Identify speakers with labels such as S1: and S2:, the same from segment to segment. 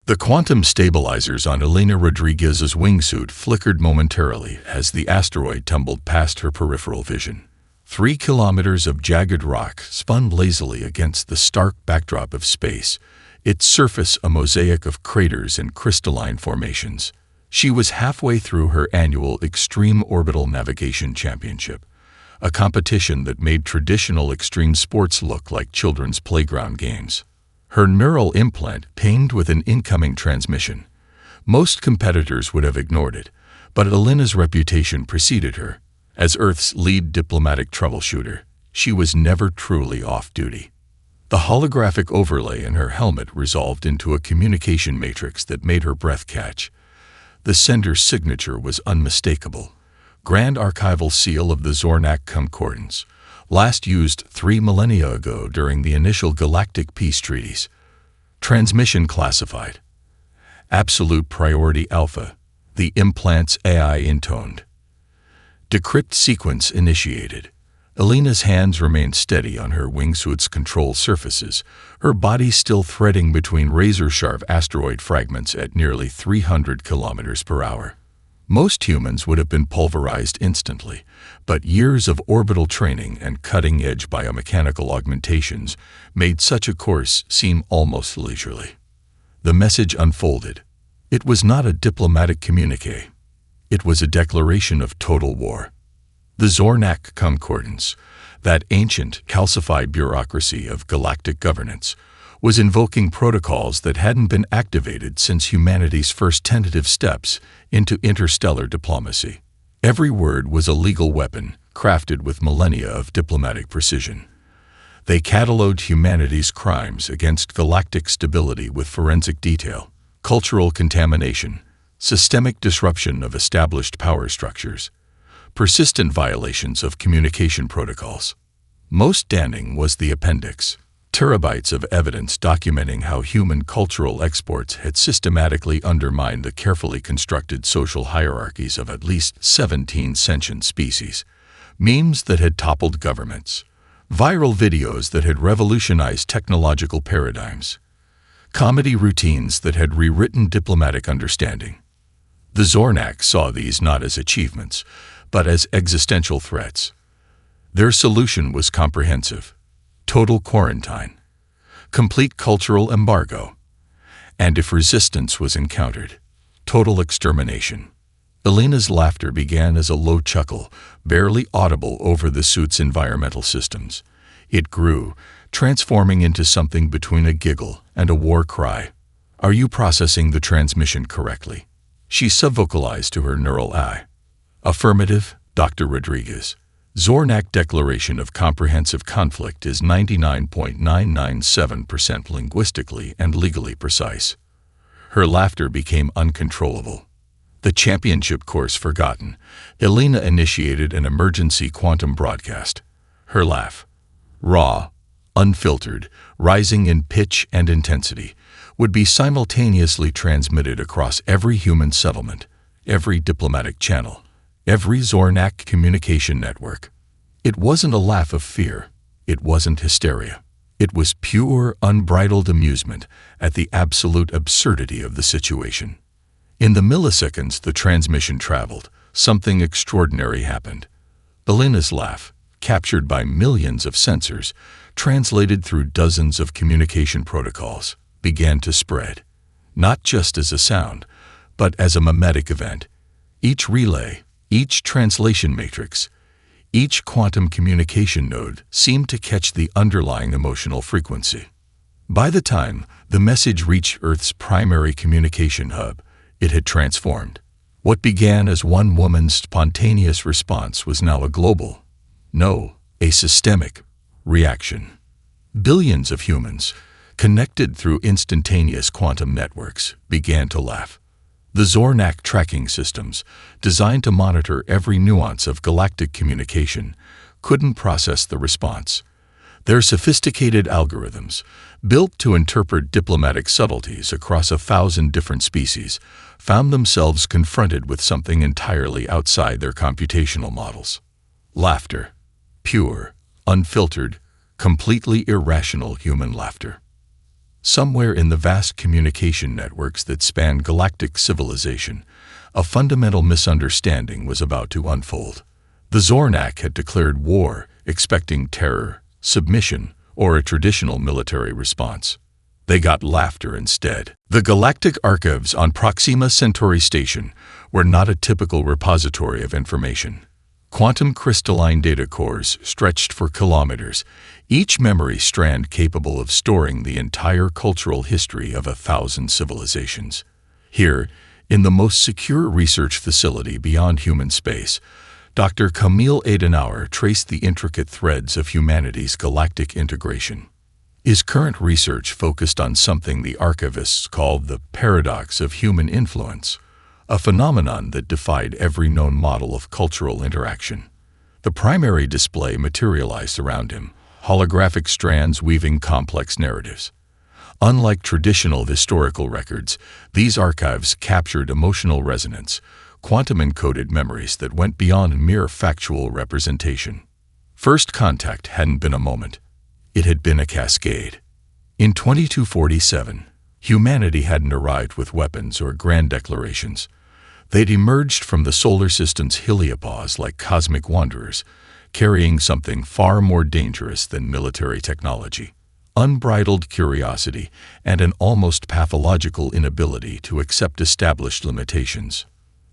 S1: The quantum stabilizers on Elena Rodriguez's wingsuit flickered momentarily as the asteroid tumbled past her peripheral vision. 3 kilometers of jagged rock spun lazily against the stark backdrop of space, its surface a mosaic of craters and crystalline formations. She was halfway through her annual Extreme Orbital Navigation Championship, a competition that made traditional extreme sports look like children's playground games. Her neural implant pinged with an incoming transmission. Most competitors would have ignored it, but Elena's reputation preceded her. As Earth's lead diplomatic troubleshooter, she was never truly off-duty. The holographic overlay in her helmet resolved into a communication matrix that made her breath catch. The sender's signature was unmistakable. Grand Archival Seal of the Zornak Concordance, last used 3 millennia ago during the initial Galactic peace treaties. Transmission classified. Absolute Priority Alpha, the implant's AI intoned. Decrypt sequence initiated. Elena's hands remained steady on her wingsuit's control surfaces, her body still threading between razor-sharp asteroid fragments at nearly 300 kilometers per hour. Most humans would have been pulverized instantly, but years of orbital training and cutting-edge biomechanical augmentations made such a course seem almost leisurely. The message unfolded. It was not a diplomatic communique. It was a declaration of total war. The Zornak Concordance, that ancient, calcified bureaucracy of galactic governance, was invoking protocols that hadn't been activated since humanity's first tentative steps into interstellar diplomacy. Every word was a legal weapon, crafted with millennia of diplomatic precision. They catalogued humanity's crimes against galactic stability with forensic detail: cultural contamination, systemic disruption of established power structures, persistent violations of communication protocols. Most damning was the appendix. Terabytes of evidence documenting how human cultural exports had systematically undermined the carefully constructed social hierarchies of at least 17 sentient species, memes that had toppled governments, viral videos that had revolutionized technological paradigms, comedy routines that had rewritten diplomatic understanding. The Zornak saw these not as achievements, but as existential threats. Their solution was comprehensive: total quarantine, complete cultural embargo, and if resistance was encountered, total extermination. Elena's laughter began as a low chuckle, barely audible over the suit's environmental systems. It grew, transforming into something between a giggle and a war cry. "Are you processing the transmission correctly?" she subvocalized to her neural eye. "Affirmative, Dr. Rodriguez. Zornak Declaration of Comprehensive Conflict is 99.997% linguistically and legally precise." Her laughter became uncontrollable. The championship course forgotten, Elena initiated an emergency quantum broadcast. Her laugh, raw, unfiltered, rising in pitch and intensity, would be simultaneously transmitted across every human settlement, every diplomatic channel, every Zornak communication network. It wasn't a laugh of fear. It wasn't hysteria. It was pure, unbridled amusement at the absolute absurdity of the situation. In the milliseconds the transmission traveled, something extraordinary happened. Elena's laugh, captured by millions of sensors, translated through dozens of communication protocols, began to spread, not just as a sound, but as a mimetic event. Each relay, each translation matrix, each quantum communication node seemed to catch the underlying emotional frequency. By the time the message reached Earth's primary communication hub, it had transformed. What began as one woman's spontaneous response was now a global, no, a systemic, reaction. Billions of humans, connected through instantaneous quantum networks, began to laugh. The Zornak tracking systems, designed to monitor every nuance of galactic communication, couldn't process the response. Their sophisticated algorithms, built to interpret diplomatic subtleties across 1,000 different species, found themselves confronted with something entirely outside their computational models. Laughter. Pure, unfiltered, completely irrational human laughter. Somewhere in the vast communication networks that span galactic civilization, a fundamental misunderstanding was about to unfold. The Zornak had declared war, expecting terror, submission, or a traditional military response. They got laughter instead. The galactic archives on Proxima Centauri Station were not a typical repository of information. Quantum crystalline data cores stretched for kilometers, each memory strand capable of storing the entire cultural history of 1,000 civilizations. Here, in the most secure research facility beyond human space, Dr. Camille Adenauer traced the intricate threads of humanity's galactic integration. His current research focused on something the archivists called the paradox of human influence, a phenomenon that defied every known model of cultural interaction. The primary display materialized around him, holographic strands weaving complex narratives. Unlike traditional historical records, these archives captured emotional resonance, quantum-encoded memories that went beyond mere factual representation. First contact hadn't been a moment. It had been a cascade. In 2247, humanity hadn't arrived with weapons or grand declarations. They'd emerged from the solar system's heliopause like cosmic wanderers, carrying something far more dangerous than military technology: unbridled curiosity and an almost pathological inability to accept established limitations.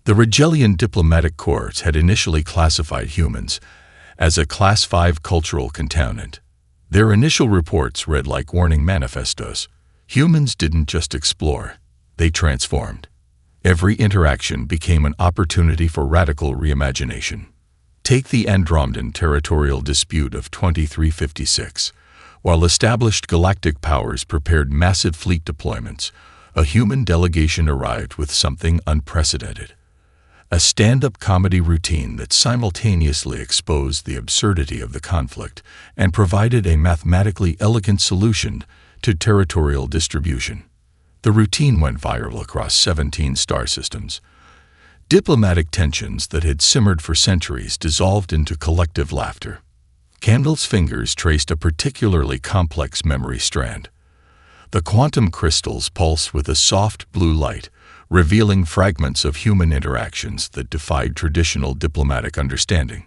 S1: The Rigelian diplomatic courts had initially classified humans as a Class 5 cultural contaminant. Their initial reports read like warning manifestos. Humans didn't just explore, they transformed. Every interaction became an opportunity for radical reimagination. Take the Andromedan territorial dispute of 2356. While established galactic powers prepared massive fleet deployments, a human delegation arrived with something unprecedented: a stand-up comedy routine that simultaneously exposed the absurdity of the conflict and provided a mathematically elegant solution to territorial distribution. The routine went viral across 17 star systems. Diplomatic tensions that had simmered for centuries dissolved into collective laughter. Candle's fingers traced a particularly complex memory strand. The quantum crystals pulsed with a soft blue light, revealing fragments of human interactions that defied traditional diplomatic understanding.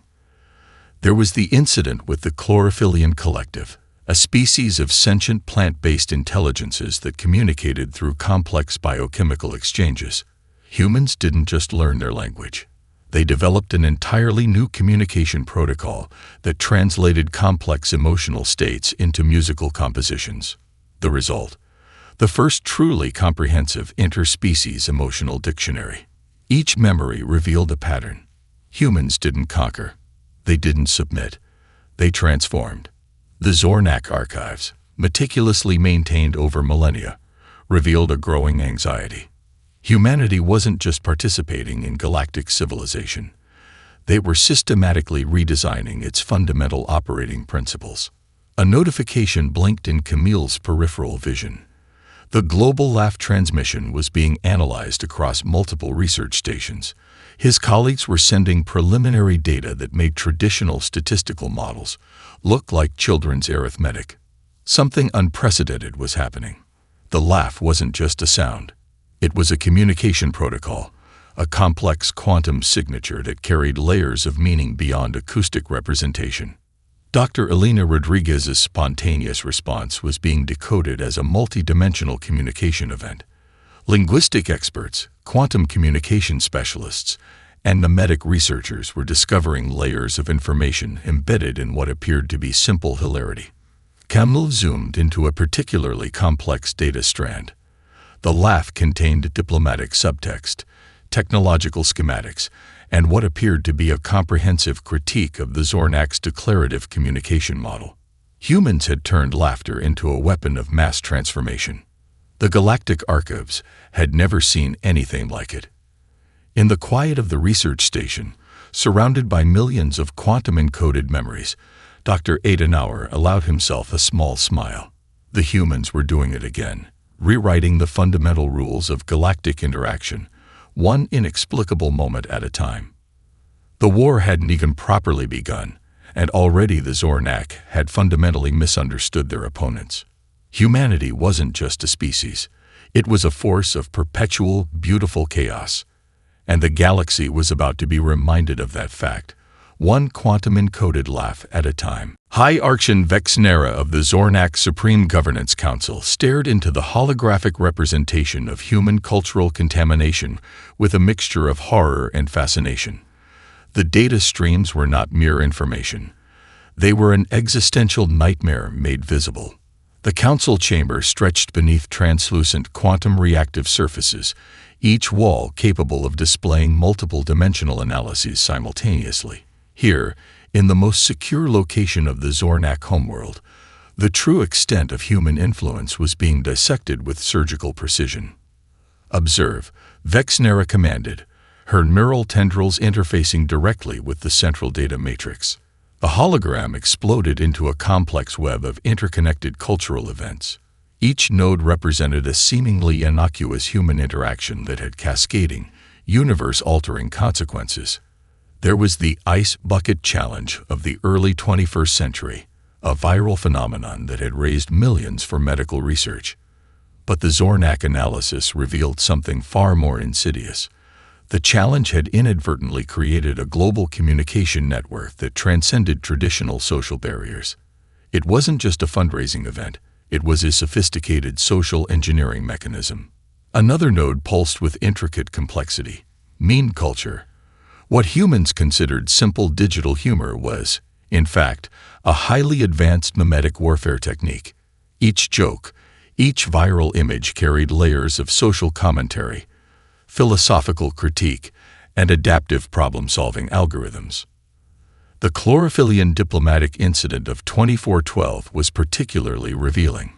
S1: There was the incident with the Chlorophyllian Collective, a species of sentient plant-based intelligences that communicated through complex biochemical exchanges. Humans didn't just learn their language. They developed an entirely new communication protocol that translated complex emotional states into musical compositions. The result: the first truly comprehensive interspecies emotional dictionary. Each memory revealed a pattern. Humans didn't conquer. They didn't submit. They transformed. The Zornak archives, meticulously maintained over millennia, revealed a growing anxiety. Humanity wasn't just participating in galactic civilization. They were systematically redesigning its fundamental operating principles. A notification blinked in Camille's peripheral vision. The global laugh transmission was being analyzed across multiple research stations. His colleagues were sending preliminary data that made traditional statistical models look like children's arithmetic. Something unprecedented was happening. The laugh wasn't just a sound. It was a communication protocol, a complex quantum signature that carried layers of meaning beyond acoustic representation. Dr. Elena Rodriguez's spontaneous response was being decoded as a multidimensional communication event. Linguistic experts, quantum communication specialists, and mimetic researchers were discovering layers of information embedded in what appeared to be simple hilarity. Camille zoomed into a particularly complex data strand. The laugh contained diplomatic subtext, technological schematics, and what appeared to be a comprehensive critique of the Zornak's declarative communication model. Humans had turned laughter into a weapon of mass transformation. The galactic archives had never seen anything like it. In the quiet of the research station, surrounded by millions of quantum-encoded memories, Dr. Adenauer allowed himself a small smile. The humans were doing it again, rewriting the fundamental rules of galactic interaction, one inexplicable moment at a time. The war hadn't even properly begun, and already the Zornak had fundamentally misunderstood their opponents. Humanity wasn't just a species. It was a force of perpetual, beautiful chaos. And the galaxy was about to be reminded of that fact, one quantum-encoded laugh at a time. High-Archon Vexnera of the Zornak Supreme Governance Council stared into the holographic representation of human cultural contamination with a mixture of horror and fascination. The data streams were not mere information. They were an existential nightmare made visible. The council chamber stretched beneath translucent quantum-reactive surfaces, each wall capable of displaying multiple dimensional analyses simultaneously. Here, in the most secure location of the Zornak homeworld, the true extent of human influence was being dissected with surgical precision. "Observe," Vexnera commanded, her neural tendrils interfacing directly with the central data matrix. The hologram exploded into a complex web of interconnected cultural events. Each node represented a seemingly innocuous human interaction that had cascading, universe-altering consequences. There was the Ice Bucket Challenge of the early 21st century, a viral phenomenon that had raised millions for medical research. But the Zornak analysis revealed something far more insidious. The challenge had inadvertently created a global communication network that transcended traditional social barriers. It wasn't just a fundraising event, it was a sophisticated social engineering mechanism. Another node pulsed with intricate complexity: meme culture. What humans considered simple digital humor was, in fact, a highly advanced mimetic warfare technique. Each joke, each viral image carried layers of social commentary, philosophical critique, and adaptive problem-solving algorithms. The chlorophyllian diplomatic incident of 2412 was particularly revealing.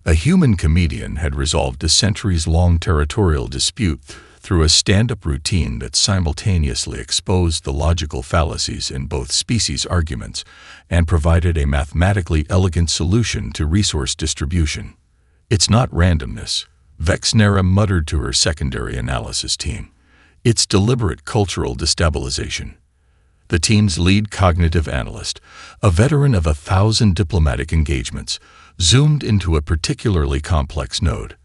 S1: A human comedian had resolved a centuries-long territorial dispute through a stand-up routine that simultaneously exposed the logical fallacies in both species' arguments and provided a mathematically elegant solution to resource distribution. "It's not randomness," Vexnera muttered to her secondary analysis team. "It's deliberate cultural destabilization." The team's lead cognitive analyst, a veteran of 1,000 diplomatic engagements, zoomed into a particularly complex node.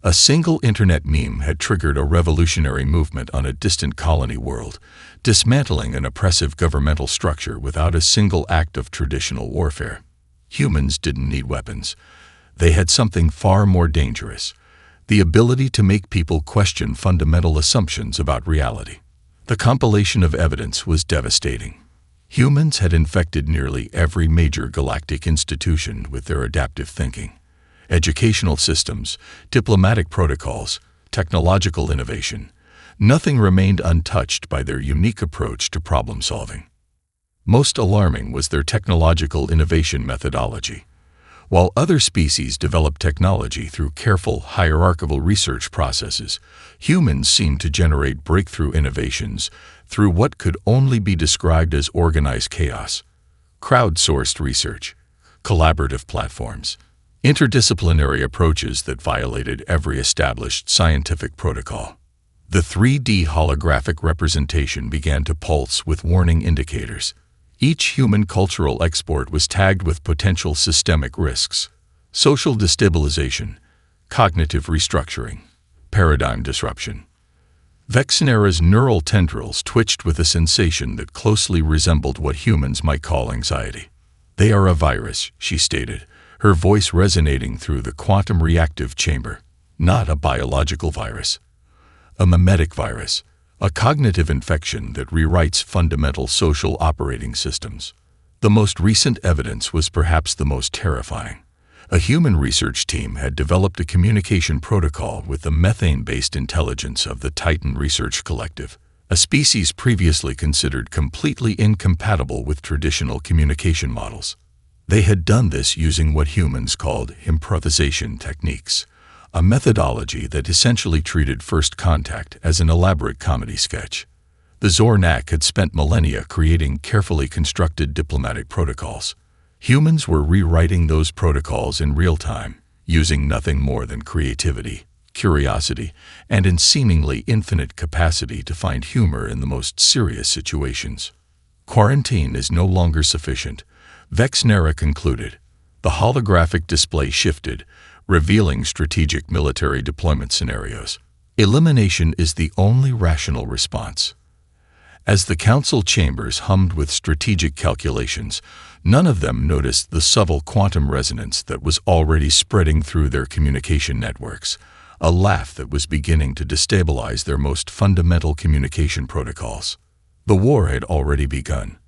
S1: A single internet meme had triggered a revolutionary movement on a distant colony world, dismantling an oppressive governmental structure without a single act of traditional warfare. Humans didn't need weapons. They had something far more dangerous: the ability to make people question fundamental assumptions about reality. The compilation of evidence was devastating. Humans had infected nearly every major galactic institution with their adaptive thinking. Educational systems, diplomatic protocols, technological innovation. Nothing remained untouched by their unique approach to problem solving. Most alarming was their technological innovation methodology. While other species developed technology through careful, hierarchical research processes, humans seemed to generate breakthrough innovations through what could only be described as organized chaos. Crowdsourced research, collaborative platforms, interdisciplinary approaches that violated every established scientific protocol. The 3D holographic representation began to pulse with warning indicators. Each human cultural export was tagged with potential systemic risks: social destabilization, cognitive restructuring, paradigm disruption. Vexnera's neural tendrils twitched with a sensation that closely resembled what humans might call anxiety. "They are a virus," she stated, her voice resonating through the quantum reactive chamber. "Not a biological virus. A mimetic virus. A cognitive infection that rewrites fundamental social operating systems." The most recent evidence was perhaps the most terrifying. A human research team had developed a communication protocol with the methane-based intelligence of the Titan Research Collective, a species previously considered completely incompatible with traditional communication models. They had done this using what humans called improvisation techniques, a methodology that essentially treated first contact as an elaborate comedy sketch. The Zornak had spent millennia creating carefully constructed diplomatic protocols. Humans were rewriting those protocols in real time, using nothing more than creativity, curiosity, and a seemingly infinite capacity to find humor in the most serious situations. Quarantine is no longer sufficient, Vexnera concluded. The holographic display shifted, revealing strategic military deployment scenarios. Elimination is the only rational response. As the council chambers hummed with strategic calculations, none of them noticed the subtle quantum resonance that was already spreading through their communication networks, a laugh that was beginning to destabilize their most fundamental communication protocols. The war had already begun,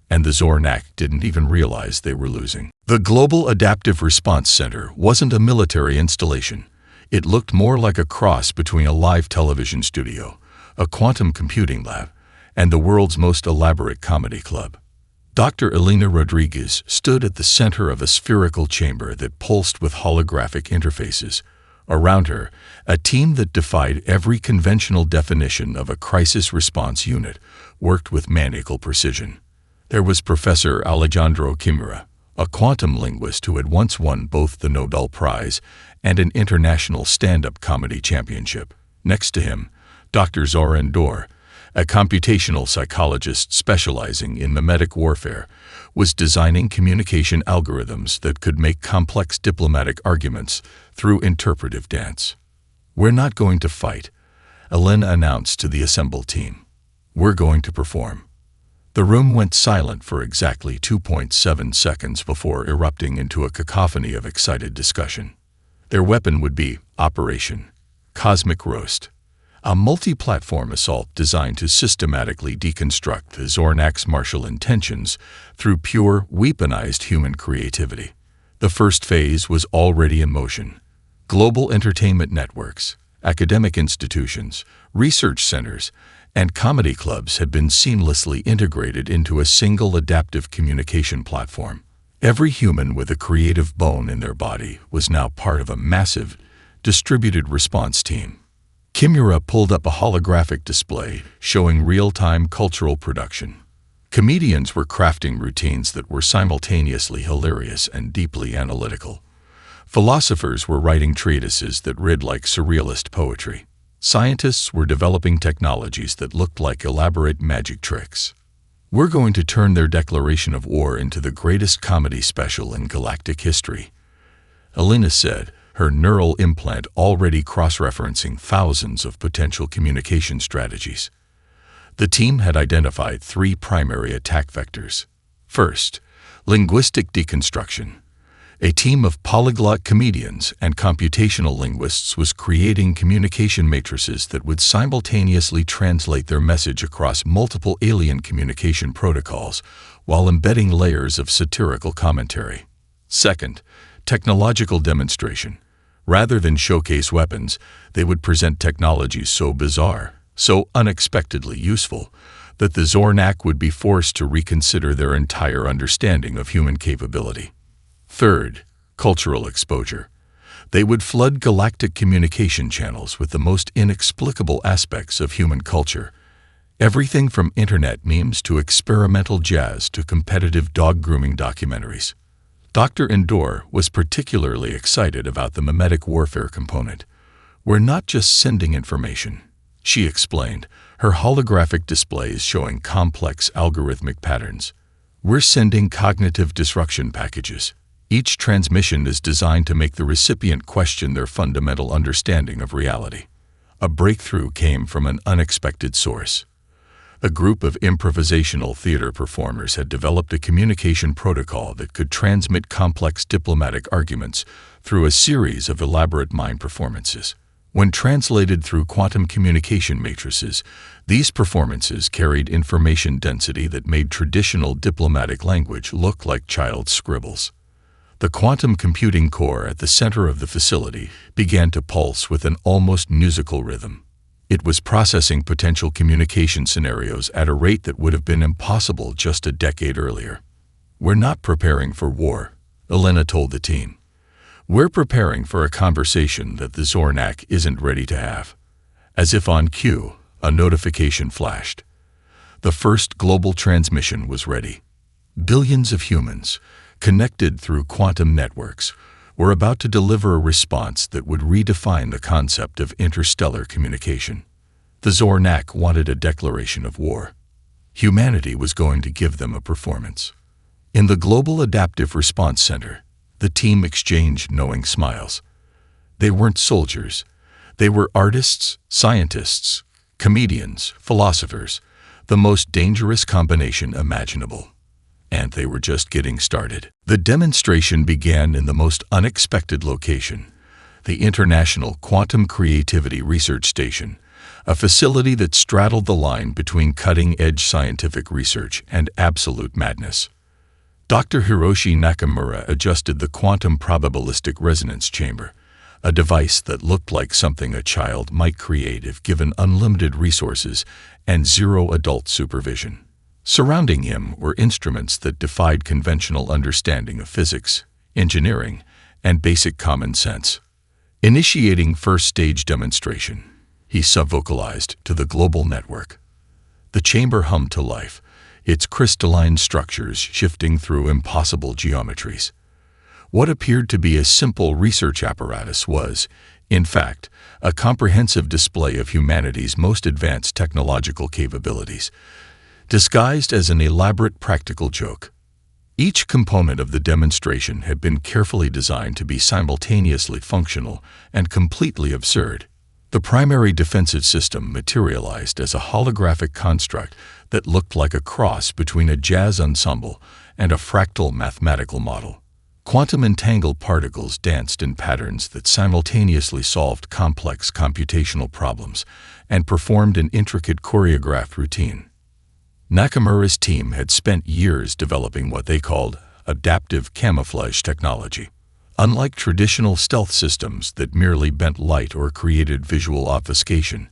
S1: and the Zornak didn't even realize they were losing. The Global Adaptive Response Center wasn't a military installation. It looked more like a cross between a live television studio, a quantum computing lab, and the world's most elaborate comedy club. Dr. Elena Rodriguez stood at the center of a spherical chamber that pulsed with holographic interfaces. Around her, a team that defied every conventional definition of a crisis response unit worked with maniacal precision. There was Professor Alejandro Kimura, a quantum linguist who had once won both the Nobel Prize and an international stand-up comedy championship. Next to him, Dr. Zoran Dor, a computational psychologist specializing in mimetic warfare, was designing communication algorithms that could make complex diplomatic arguments through interpretive dance. "We're not going to fight," Elena announced to the assembled team. "We're going to perform." The room went silent for exactly 2.7 seconds before erupting into a cacophony of excited discussion. Their weapon would be Operation Cosmic Roast, a multi-platform assault designed to systematically deconstruct the Zornak's martial intentions through pure, weaponized human creativity. The first phase was already in motion. Global entertainment networks, academic institutions, research centers, and comedy clubs had been seamlessly integrated into a single adaptive communication platform. Every human with a creative bone in their body was now part of a massive, distributed response team. Kimura pulled up a holographic display showing real-time cultural production. Comedians were crafting routines that were simultaneously hilarious and deeply analytical. Philosophers were writing treatises that read like surrealist poetry. Scientists were developing technologies that looked like elaborate magic tricks. "We're going to turn their declaration of war into the greatest comedy special in galactic history," Elena said, her neural implant already cross-referencing thousands of potential communication strategies. The team had identified 3 primary attack vectors. First, linguistic deconstruction. A team of polyglot comedians and computational linguists was creating communication matrices that would simultaneously translate their message across multiple alien communication protocols while embedding layers of satirical commentary. Second, technological demonstration. Rather than showcase weapons, they would present technologies so bizarre, so unexpectedly useful, that the Zornak would be forced to reconsider their entire understanding of human capability. Third, cultural exposure. They would flood galactic communication channels with the most inexplicable aspects of human culture. Everything from internet memes to experimental jazz to competitive dog grooming documentaries. Dr. Endor was particularly excited about the mimetic warfare component. "We're not just sending information," she explained, her holographic displays showing complex algorithmic patterns. "We're sending cognitive disruption packages. Each transmission is designed to make the recipient question their fundamental understanding of reality." A breakthrough came from an unexpected source. A group of improvisational theater performers had developed a communication protocol that could transmit complex diplomatic arguments through a series of elaborate mime performances. When translated through quantum communication matrices, these performances carried information density that made traditional diplomatic language look like child's scribbles. The quantum computing core at the center of the facility began to pulse with an almost musical rhythm. It was processing potential communication scenarios at a rate that would have been impossible just a decade earlier. "We're not preparing for war," Elena told the team. "We're preparing for a conversation that the Zornak isn't ready to have." As if on cue, a notification flashed. The first global transmission was ready. Billions of humans, connected through quantum networks, were about to deliver a response that would redefine the concept of interstellar communication. The Zornak wanted a declaration of war. Humanity was going to give them a performance. In the Global Adaptive Response Center, The team exchanged knowing smiles. They weren't soldiers. They were artists, scientists, comedians, philosophers, the most dangerous combination imaginable. And they were just getting started. The demonstration began in the most unexpected location, the International Quantum Creativity Research Station, a facility that straddled the line between cutting-edge scientific research and absolute madness. Dr. Hiroshi Nakamura adjusted the quantum probabilistic resonance chamber, a device that looked like something a child might create if given unlimited resources and zero adult supervision. Surrounding him were instruments that defied conventional understanding of physics, engineering, and basic common sense. Initiating first-stage demonstration, he subvocalized to the global network. The chamber hummed to life, its crystalline structures shifting through impossible geometries. What appeared to be a simple research apparatus was, in fact, a comprehensive display of humanity's most advanced technological capabilities, disguised as an elaborate practical joke. Each component of the demonstration had been carefully designed to be simultaneously functional and completely absurd. The primary defensive system materialized as a holographic construct that looked like a cross between a jazz ensemble and a fractal mathematical model. Quantum entangled particles danced in patterns that simultaneously solved complex computational problems and performed an intricate choreographed routine. Nakamura's team had spent years developing what they called adaptive camouflage technology. Unlike traditional stealth systems that merely bent light or created visual obfuscation,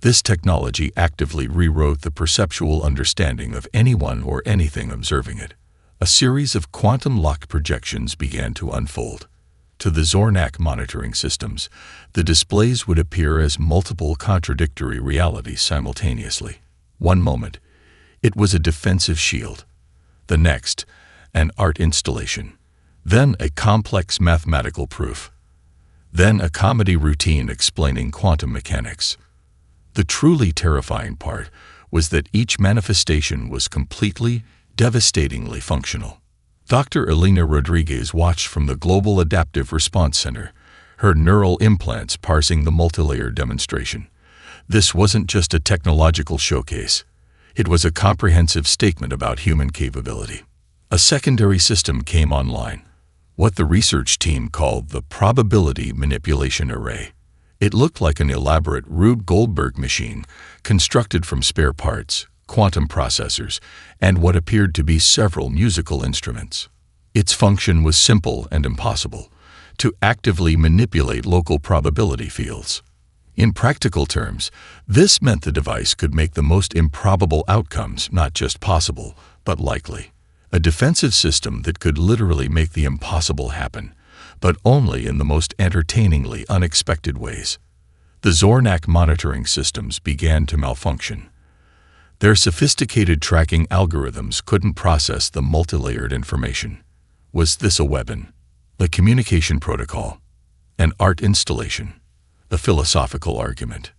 S1: this technology actively rewrote the perceptual understanding of anyone or anything observing it. A series of quantum-locked projections began to unfold. To the Zornak monitoring systems, the displays would appear as multiple contradictory realities simultaneously. One moment, it was a defensive shield. The next, an art installation. Then a complex mathematical proof. Then a comedy routine explaining quantum mechanics. The truly terrifying part was that each manifestation was completely, devastatingly functional. Dr. Elena Rodriguez watched from the Global Adaptive Response Center, her neural implants parsing the multilayer demonstration. This wasn't just a technological showcase. It was a comprehensive statement about human capability. A secondary system came online, what the research team called the probability manipulation array. It looked like an elaborate Rube Goldberg machine constructed from spare parts, quantum processors, and what appeared to be several musical instruments. Its function was simple and impossible: to actively manipulate local probability fields. In practical terms, this meant the device could make the most improbable outcomes not just possible, but likely. A defensive system that could literally make the impossible happen, but only in the most entertainingly unexpected ways. The Zornak monitoring systems began to malfunction. Their sophisticated tracking algorithms couldn't process the multilayered information. Was this a weapon? A communication protocol? An art installation? A philosophical argument?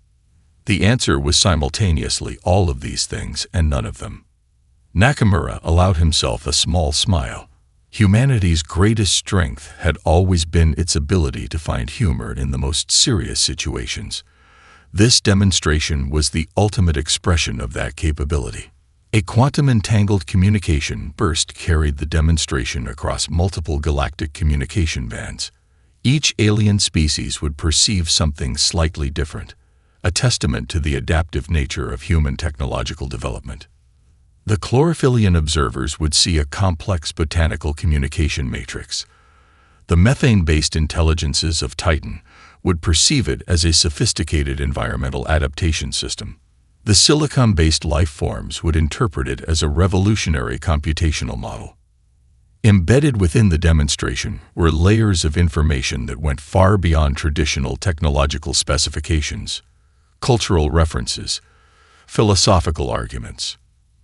S1: The answer was simultaneously all of these things and none of them. Nakamura allowed himself a small smile. Humanity's greatest strength had always been its ability to find humor in the most serious situations. This demonstration was the ultimate expression of that capability. A quantum-entangled communication burst carried the demonstration across multiple galactic communication bands. Each alien species would perceive something slightly different, a testament to the adaptive nature of human technological development. The chlorophyllian observers would see a complex botanical communication matrix. The methane-based intelligences of Titan would perceive it as a sophisticated environmental adaptation system. The silicon-based life forms would interpret it as a revolutionary computational model. Embedded within the demonstration were layers of information that went far beyond traditional technological specifications: cultural references, philosophical arguments,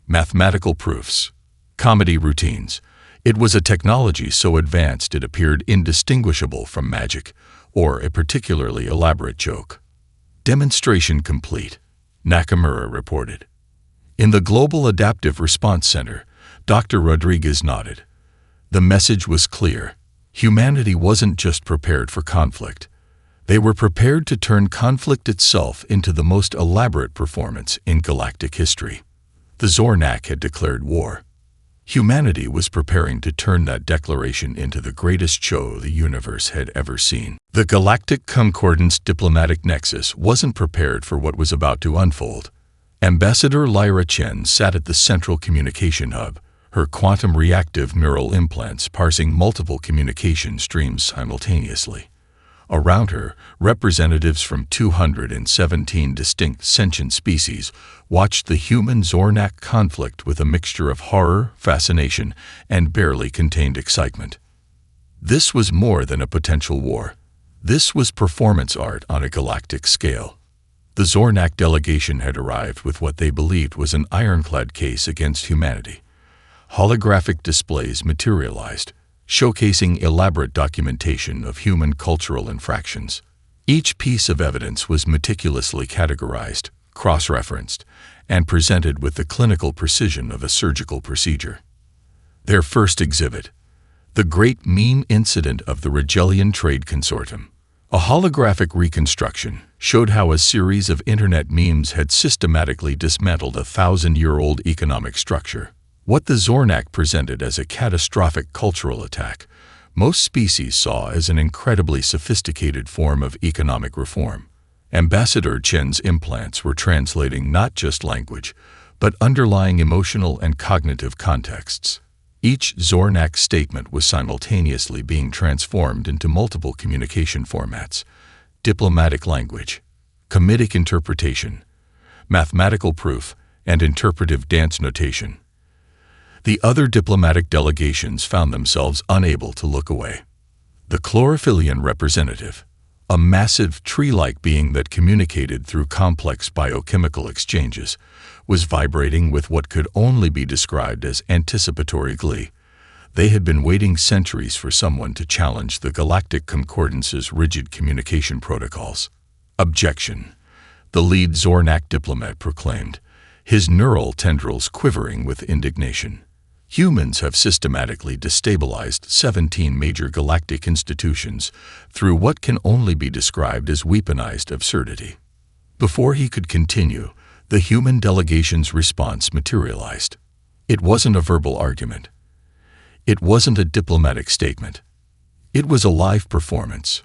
S1: mathematical proofs, comedy routines. It was a technology so advanced it appeared indistinguishable from magic or a particularly elaborate joke. Demonstration complete, Nakamura reported. In the Global Adaptive Response Center, Dr. Rodriguez nodded. The message was clear. Humanity wasn't just prepared for conflict. They were prepared to turn conflict itself into the most elaborate performance in galactic history. The Zornak had declared war. Humanity was preparing to turn that declaration into the greatest show the universe had ever seen. The Galactic Concordance diplomatic nexus wasn't prepared for what was about to unfold. Ambassador Lyra Chen sat at the central communication hub, her quantum reactive neural implants parsing multiple communication streams simultaneously. Around her, representatives from 217 distinct sentient species watched the human-Zornak conflict with a mixture of horror, fascination, and barely contained excitement. This was more than a potential war. This was performance art on a galactic scale. The Zornak delegation had arrived with what they believed was an ironclad case against humanity. Holographic displays materialized, showcasing elaborate documentation of human cultural infractions. Each piece of evidence was meticulously categorized, cross-referenced, and presented with the clinical precision of a surgical procedure. Their first exhibit, the Great Meme Incident of the Regellian Trade Consortium. A holographic reconstruction showed how a series of internet memes had systematically dismantled a 1,000-year-old economic structure. What the Zornak presented as a catastrophic cultural attack, most species saw as an incredibly sophisticated form of economic reform. Ambassador Chen's implants were translating not just language, but underlying emotional and cognitive contexts. Each Zornak statement was simultaneously being transformed into multiple communication formats: diplomatic language, comedic interpretation, mathematical proof, and interpretive dance notation. The other diplomatic delegations found themselves unable to look away. The Chlorophyllian representative, a massive tree-like being that communicated through complex biochemical exchanges, was vibrating with what could only be described as anticipatory glee. They had been waiting centuries for someone to challenge the Galactic Concordance's rigid communication protocols. Objection, the lead Zornak diplomat proclaimed, his neural tendrils quivering with indignation. Humans have systematically destabilized 17 major galactic institutions through what can only be described as weaponized absurdity. Before he could continue, the human delegation's response materialized. It wasn't a verbal argument. It wasn't a diplomatic statement. It was a live performance.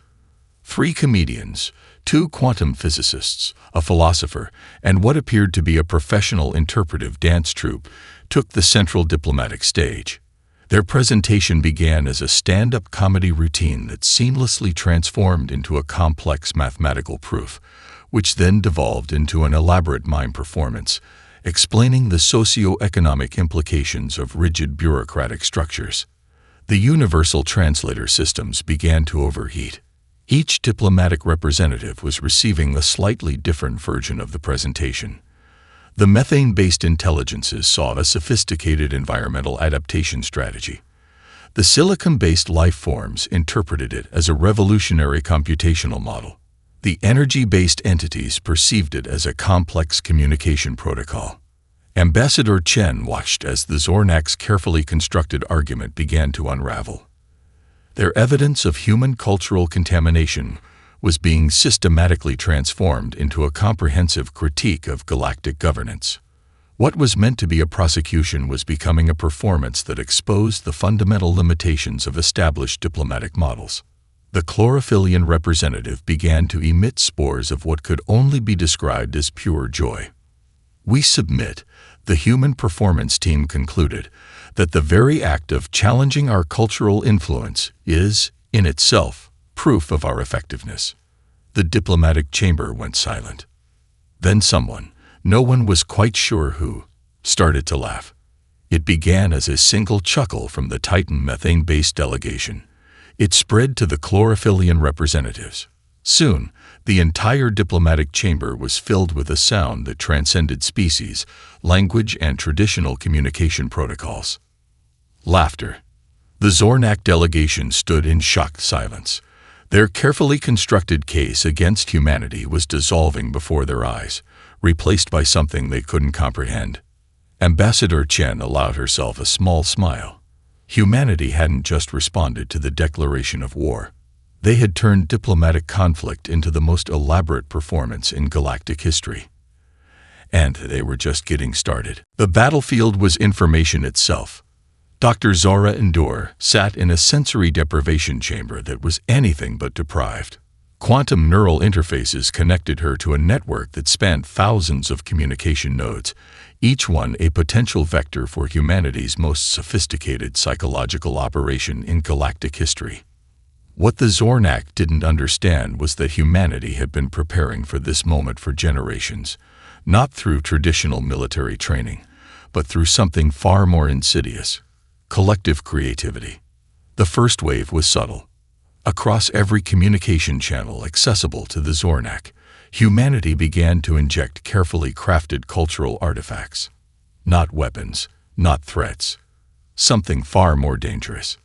S1: 3 comedians, 2 quantum physicists, a philosopher, and what appeared to be a professional interpretive dance troupe took the central diplomatic stage. Their presentation began as a stand-up comedy routine that seamlessly transformed into a complex mathematical proof, which then devolved into an elaborate mime performance, explaining the socio-economic implications of rigid bureaucratic structures. The universal translator systems began to overheat. Each diplomatic representative was receiving a slightly different version of the presentation. The methane-based intelligences saw a sophisticated environmental adaptation strategy. The silicon-based life forms interpreted it as a revolutionary computational model. The energy-based entities perceived it as a complex communication protocol. Ambassador Chen watched as the Zornak's carefully constructed argument began to unravel. Their evidence of human cultural contamination was being systematically transformed into a comprehensive critique of galactic governance. What was meant to be a prosecution was becoming a performance that exposed the fundamental limitations of established diplomatic models. The Chlorophyllian representative began to emit spores of what could only be described as pure joy. "We submit," the human performance team concluded, "that the very act of challenging our cultural influence is, in itself, proof of our effectiveness." The diplomatic chamber went silent. Then someone, no one was quite sure who, started to laugh. It began as a single chuckle from the Titan methane-based delegation. It spread to the Chlorophyllian representatives. Soon, the entire diplomatic chamber was filled with a sound that transcended species, language, and traditional communication protocols. Laughter. The Zornak delegation stood in shocked silence. Their carefully constructed case against humanity was dissolving before their eyes, replaced by something they couldn't comprehend. Ambassador Chen allowed herself a small smile. Humanity hadn't just responded to the declaration of war. They had turned diplomatic conflict into the most elaborate performance in galactic history. And they were just getting started. The battlefield was information itself. Dr. Zora Endor sat in a sensory deprivation chamber that was anything but deprived. Quantum neural interfaces connected her to a network that spanned thousands of communication nodes, each one a potential vector for humanity's most sophisticated psychological operation in galactic history. What the Zornak didn't understand was that humanity had been preparing for this moment for generations, not through traditional military training, but through something far more insidious: collective creativity. The first wave was subtle. Across every communication channel accessible to the Zornak, humanity began to inject carefully crafted cultural artifacts. Not weapons, not threats. Something far more dangerous.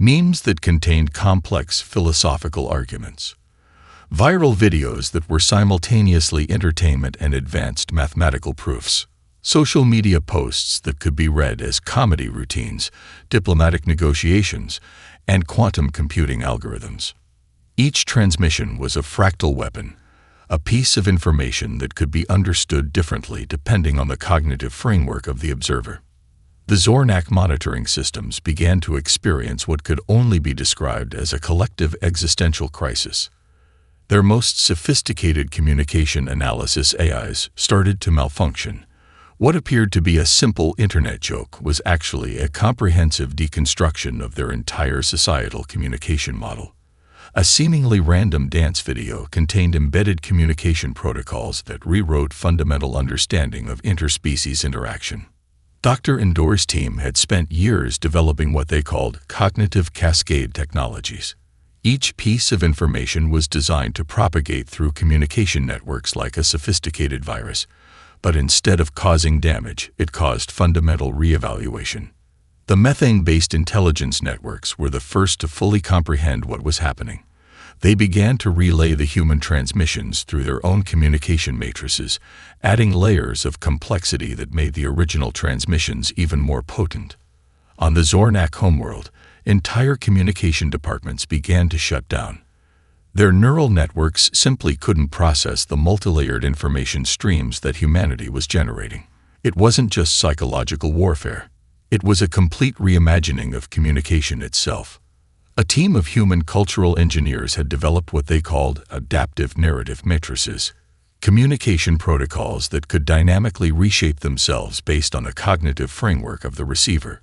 S1: Memes that contained complex philosophical arguments. Viral videos that were simultaneously entertainment and advanced mathematical proofs. Social media posts that could be read as comedy routines, diplomatic negotiations, and quantum computing algorithms. Each transmission was a fractal weapon, a piece of information that could be understood differently depending on the cognitive framework of the observer. The Zornak monitoring systems began to experience what could only be described as a collective existential crisis. Their most sophisticated communication analysis AIs started to malfunction. What appeared to be a simple internet joke was actually a comprehensive deconstruction of their entire societal communication model. A seemingly random dance video contained embedded communication protocols that rewrote fundamental understanding of interspecies interaction. Dr. Endor's team had spent years developing what they called cognitive cascade technologies. Each piece of information was designed to propagate through communication networks like a sophisticated virus, but instead of causing damage, it caused fundamental reevaluation. The methane-based intelligence networks were the first to fully comprehend what was happening. They began to relay the human transmissions through their own communication matrices, adding layers of complexity that made the original transmissions even more potent. On the Zornak homeworld, entire communication departments began to shut down. Their neural networks simply couldn't process the multilayered information streams that humanity was generating. It wasn't just psychological warfare. It was a complete reimagining of communication itself. A team of human cultural engineers had developed what they called adaptive narrative matrices, communication protocols that could dynamically reshape themselves based on the cognitive framework of the receiver.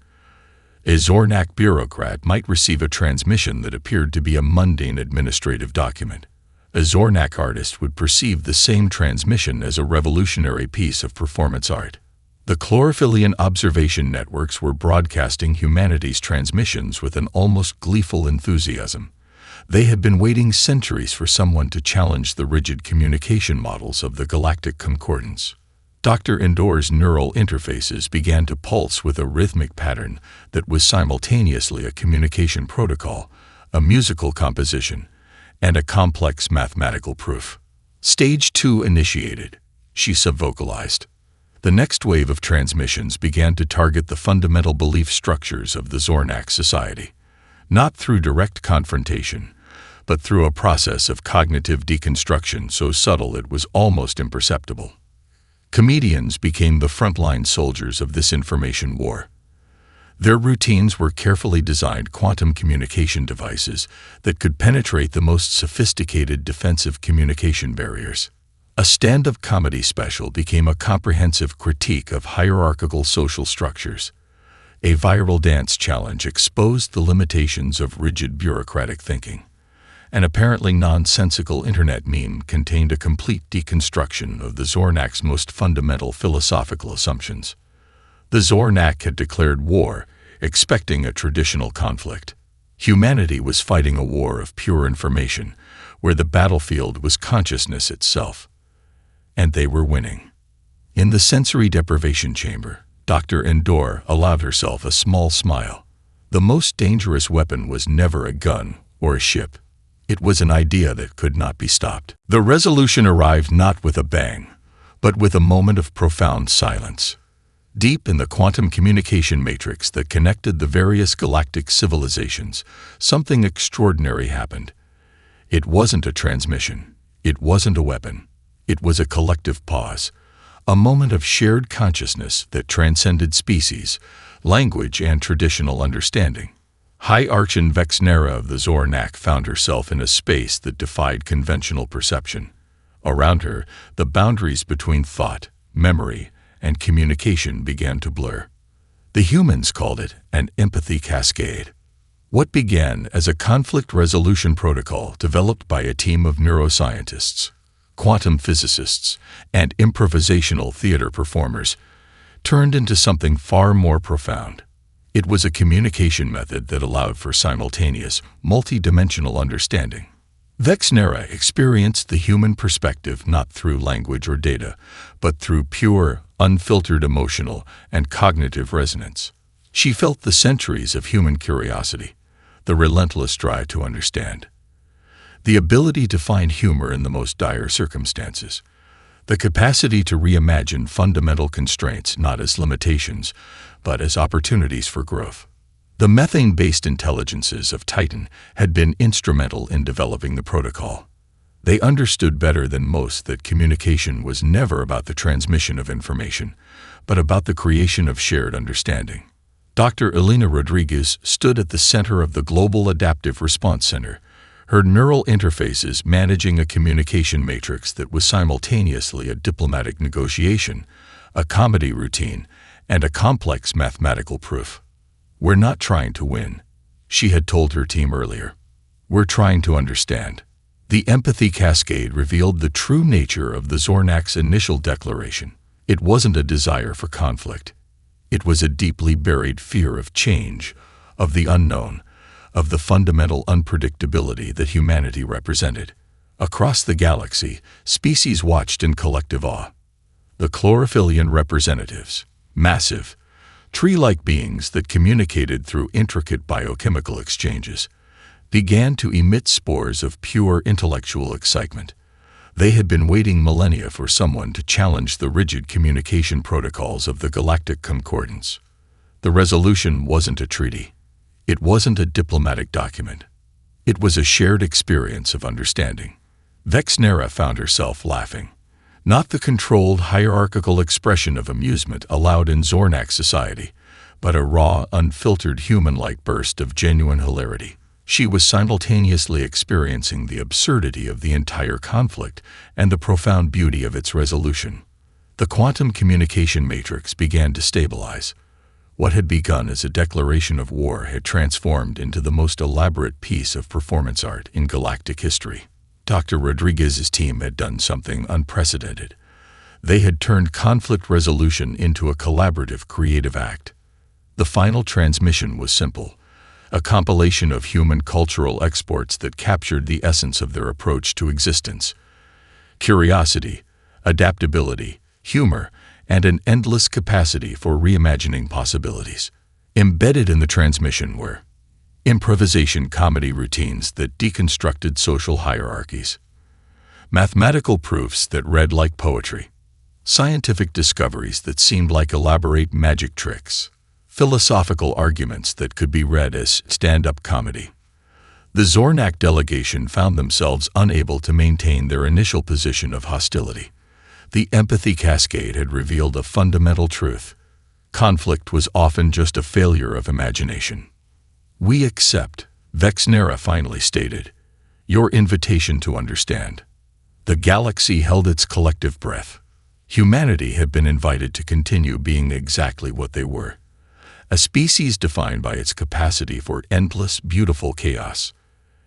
S1: A Zornak bureaucrat might receive a transmission that appeared to be a mundane administrative document. A Zornak artist would perceive the same transmission as a revolutionary piece of performance art. The chlorophyllian observation networks were broadcasting humanity's transmissions with an almost gleeful enthusiasm. They had been waiting centuries for someone to challenge the rigid communication models of the Galactic Concordance. Dr. Endor's neural interfaces began to pulse with a rhythmic pattern that was simultaneously a communication protocol, a musical composition, and a complex mathematical proof. Stage 2 initiated, she subvocalized. The next wave of transmissions began to target the fundamental belief structures of the Zornak society, not through direct confrontation, but through a process of cognitive deconstruction so subtle it was almost imperceptible. Comedians became the frontline soldiers of this information war. Their routines were carefully designed quantum communication devices that could penetrate the most sophisticated defensive communication barriers. A stand-up comedy special became a comprehensive critique of hierarchical social structures. A viral dance challenge exposed the limitations of rigid bureaucratic thinking. An apparently nonsensical internet meme contained a complete deconstruction of the Zornak's most fundamental philosophical assumptions. The Zornak had declared war, expecting a traditional conflict. Humanity was fighting a war of pure information, where the battlefield was consciousness itself. And they were winning. In the sensory deprivation chamber, Dr. Endor allowed herself a small smile. The most dangerous weapon was never a gun or a ship. It was an idea that could not be stopped. The resolution arrived not with a bang, but with a moment of profound silence. Deep in the quantum communication matrix that connected the various galactic civilizations, something extraordinary happened. It wasn't a transmission. It wasn't a weapon. It was a collective pause, a moment of shared consciousness that transcended species, language, and traditional understanding. High Archon Vexnera of the Zornak found herself in a space that defied conventional perception. Around her, the boundaries between thought, memory, and communication began to blur. The humans called it an empathy cascade. What began as a conflict resolution protocol developed by a team of neuroscientists, quantum physicists, and improvisational theater performers turned into something far more profound. It was a communication method that allowed for simultaneous, multi-dimensional understanding. Vexnera experienced the human perspective not through language or data, but through pure, unfiltered emotional and cognitive resonance. She felt the centuries of human curiosity, the relentless drive to understand, the ability to find humor in the most dire circumstances, the capacity to reimagine fundamental constraints not as limitations, but as opportunities for growth. The methane-based intelligences of Titan had been instrumental in developing the protocol. They understood better than most that communication was never about the transmission of information, but about the creation of shared understanding. Dr. Elena Rodriguez stood at the center of the Global Adaptive Response Center, her neural interfaces managing a communication matrix that was simultaneously a diplomatic negotiation, a comedy routine, and a complex mathematical proof. "We're not trying to win," she had told her team earlier. "We're trying to understand." The empathy cascade revealed the true nature of the Zornak's initial declaration. It wasn't a desire for conflict. It was a deeply buried fear of change, of the unknown, of the fundamental unpredictability that humanity represented. Across the galaxy, species watched in collective awe. The chlorophyllian representatives, massive, tree-like beings that communicated through intricate biochemical exchanges, began to emit spores of pure intellectual excitement. They had been waiting millennia for someone to challenge the rigid communication protocols of the Galactic Concordance. The resolution wasn't a treaty. It wasn't a diplomatic document. It was a shared experience of understanding. Vexnera found herself laughing. Not the controlled, hierarchical expression of amusement allowed in Zornak society, but a raw, unfiltered human-like burst of genuine hilarity. She was simultaneously experiencing the absurdity of the entire conflict and the profound beauty of its resolution. The quantum communication matrix began to stabilize. What had begun as a declaration of war had transformed into the most elaborate piece of performance art in galactic history. Dr. Rodriguez's team had done something unprecedented. They had turned conflict resolution into a collaborative creative act. The final transmission was simple, a compilation of human cultural exports that captured the essence of their approach to existence: curiosity, adaptability, humor, and an endless capacity for reimagining possibilities. Embedded in the transmission were improvisation comedy routines that deconstructed social hierarchies, mathematical proofs that read like poetry, scientific discoveries that seemed like elaborate magic tricks, philosophical arguments that could be read as stand-up comedy. The Zornak delegation found themselves unable to maintain their initial position of hostility. The empathy cascade had revealed a fundamental truth. Conflict was often just a failure of imagination. "We accept," Vexnera finally stated, "your invitation to understand." The galaxy held its collective breath. Humanity had been invited to continue being exactly what they were, a species defined by its capacity for endless, beautiful chaos.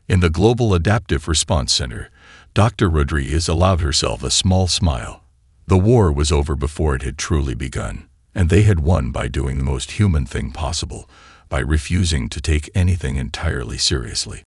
S1: In the Global Adaptive Response Center, Dr. Rodriguez allowed herself a small smile. The war was over before it had truly begun, and they had won by doing the most human thing possible, by refusing to take anything entirely seriously.